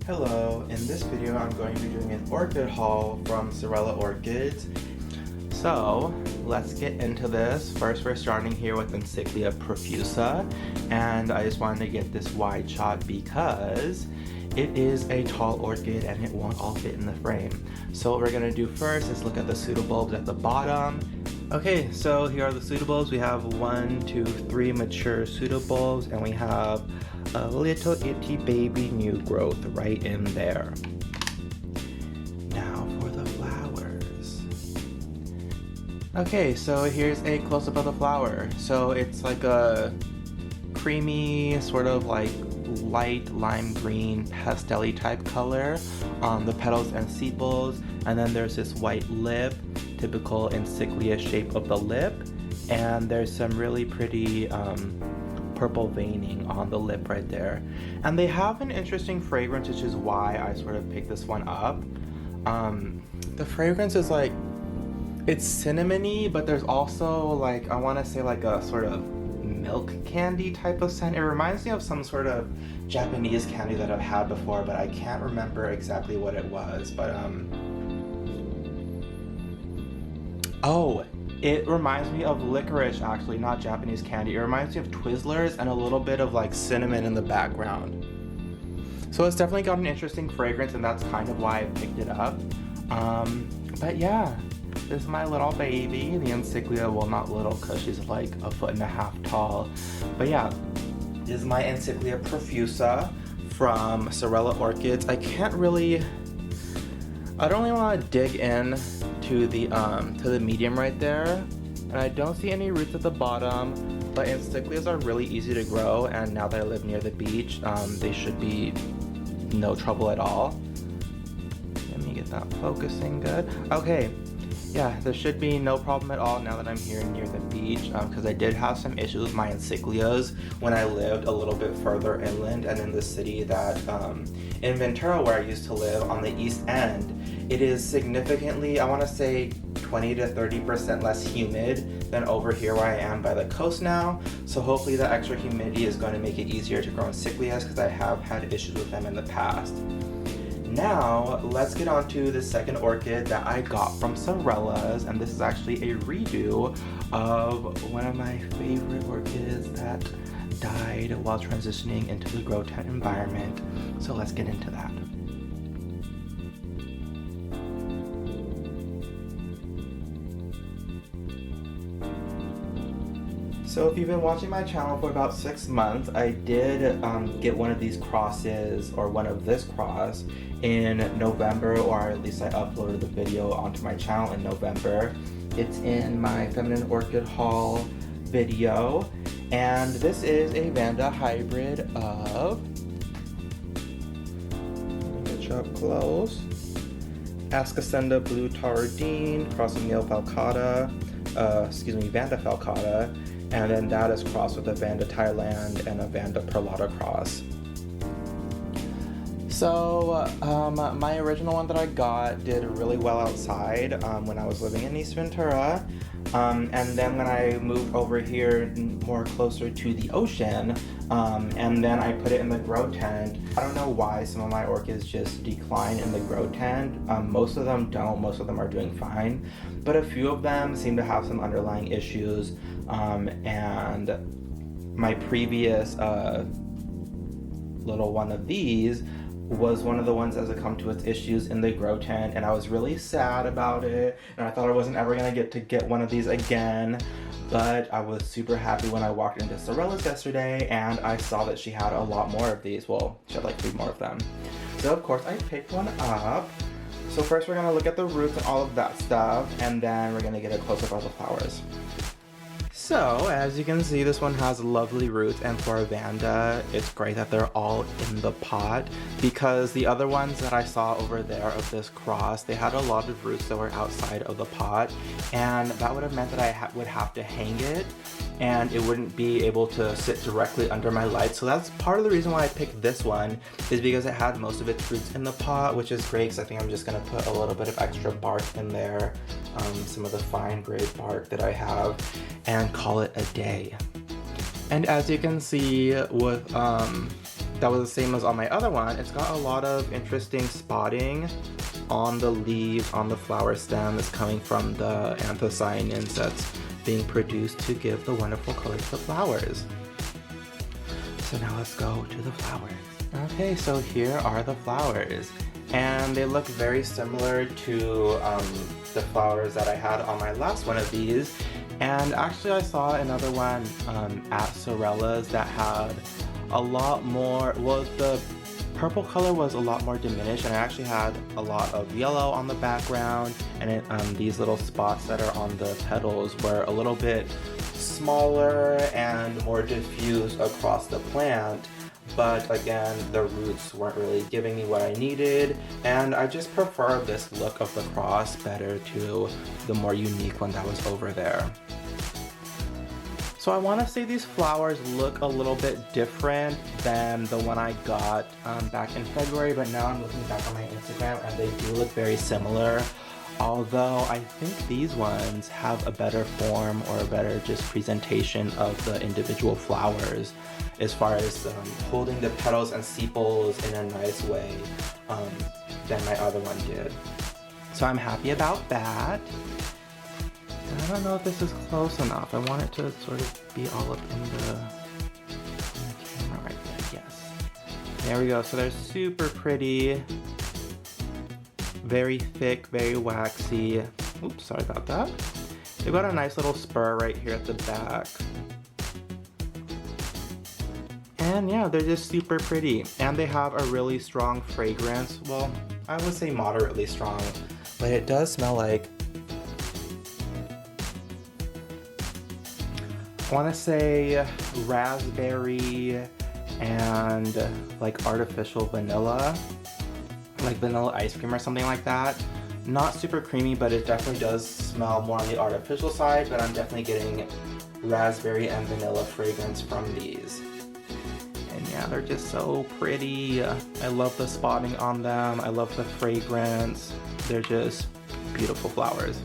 Hello, in this video I'm going to be doing an orchid haul from Sorella Orchids. So let's get into this. First we're starting here with Encyclia profusa, and I just wanted to get this wide shot because it is a tall orchid and it won't all fit in the frame. So what we're going to do first is look at the pseudobulbs at the bottom. Okay, so here are the pseudobulbs. We have 1, 2, 3 mature pseudobulbs, and we have a little itty baby new growth right in there. Now for the flowers. Okay, so here's a close-up of the flower. So it's like a creamy, sort of like light lime green pastel-y type color on the petals and sepals, and then there's this white lip, typical Encyclia shape of the lip, and there's some really pretty purple veining on the lip right there. And they have an interesting fragrance, which is why I sort of picked this one up. The fragrance is like, it's cinnamony, but there's also like, I want to say like a sort of milk candy type of scent. It reminds me of some sort of Japanese candy that I've had before, but I can't remember exactly what it was. But oh, it reminds me of licorice, actually, not Japanese candy. It reminds me of Twizzlers and a little bit of like cinnamon in the background. So it's definitely got an interesting fragrance, and that's kind of why I picked it up. But yeah, this is my little baby, the Encyclia. Well, not little because she's like 1.5 feet tall. But yeah, this is my Encyclia profusa from Sorella Orchids. I don't really want to dig in to the medium right there, and I don't see any roots at the bottom, but Encyclias are really easy to grow, and now that I live near the beach, they should be no trouble at all. Let me get that focusing good. Okay, yeah, there should be no problem at all now that I'm here near the beach, because I did have some issues with my Encyclias when I lived a little bit further inland and in the city that in Ventura, where I used to live on the east end. It is significantly, I want to say 20 to 30% less humid than over here where I am by the coast now. So hopefully the extra humidity is going to make it easier to grow Encyclias, because I have had issues with them in the past. Now let's get on to the second orchid that I got from Sorella's, and this is actually a redo of one of my favorite orchids that died while transitioning into the grow tent environment. So let's get into that. So if you've been watching my channel for about 6 months, I did get one of these crosses, or one of this cross, in November, or at least I uploaded the video onto my channel in November. It's in my feminine orchid haul video, and this is a Vanda hybrid of, let me get you up close, Ascocenda Blue Tauridine, crossing Vanda falcata, and then that is crossed with a Vanda Thailand and a Vanda Perlata cross. So my original one that I got did really well outside when I was living in East Ventura, and then when I moved over here more closer to the ocean, and then I put it in the grow tent. I don't know why some of my orchids just decline in the grow tent. Most of them don't. Most of them are doing fine, but a few of them seem to have some underlying issues, and my previous little one of these was one of the ones that succumbed to its issues in the grow tent, and I was really sad about it, and I thought I wasn't ever gonna get one of these again. But I was super happy when I walked into Sorella's yesterday and I saw that she had a lot more of these. Well, she had like 3 more of them. So of course I picked one up. So first we're gonna look at the roots and all of that stuff, and then we're gonna get a close-up of the flowers. So, as you can see, this one has lovely roots, and for a Vanda, it's great that they're all in the pot, because the other ones that I saw over there of this cross, they had a lot of roots that were outside of the pot, and that would have meant that I would have to hang it, and it wouldn't be able to sit directly under my light. So that's part of the reason why I picked this one, is because it had most of its roots in the pot, which is great, because I think I'm just going to put a little bit of extra bark in there, some of the fine grade bark that I have, and call it a day. And as you can see with that that was the same as on my other one. It's got a lot of interesting spotting on the leaves, on the flower stem that's coming from the anthocyanins that's being produced to give the wonderful color to the flowers. So now let's go to the flowers. Okay, so here are the flowers. And they look very similar to the flowers that I had on my last one of these. And actually I saw another one at Sorella's that had a lot more, well, the purple color was a lot more diminished, and I actually had a lot of yellow on the background, and these little spots that are on the petals were a little bit smaller and more diffused across the plant. But again, the roots weren't really giving me what I needed, and I just prefer this look of the cross better to the more unique one that was over there. So I want to say these flowers look a little bit different than the one I got back in February, but now I'm looking back on my Instagram and they do look very similar. Although I think these ones have a better form or a better just presentation of the individual flowers as far as holding the petals and sepals in a nice way than my other one did. So I'm happy about that. I don't know if this is close enough. I want it to sort of be all up in the camera right there. Yes. There we go. So they're super pretty. Very thick, very waxy. Oops, sorry about that. They've got a nice little spur right here at the back. And yeah, they're just super pretty. And they have a really strong fragrance. Well, I would say moderately strong, but it does smell like, I want to say raspberry and like artificial vanilla, like vanilla ice cream or something like that. Not super creamy, but it definitely does smell more on the artificial side, but I'm definitely getting raspberry and vanilla fragrance from these. And yeah, they're just so pretty. I love the spotting on them. I love the fragrance. They're just beautiful flowers.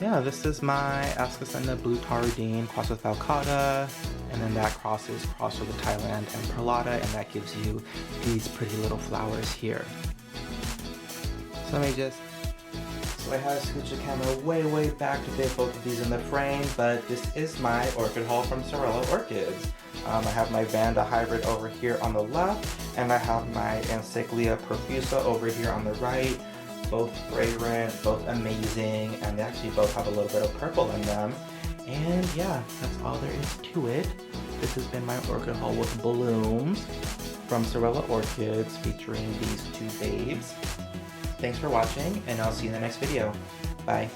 Yeah, this is my Ascocena Blue Taurine crossed with Valcata, and then that cross is crossed with Thailand and Perlata, and that gives you these pretty little flowers here. So let me just, so I had to switch the camera way back to fit both of these in the frame, but this is my orchid haul from Sorella Orchids. I have my Vanda hybrid over here on the left, and I have my Encyclia profusa over here on the right. Both fragrant, both amazing, and they actually both have a little bit of purple in them. And yeah, that's all there is to it. This has been my orchid haul with blooms from Sorella Orchids featuring these two babes. Thanks for watching, and I'll see you in the next video. Bye.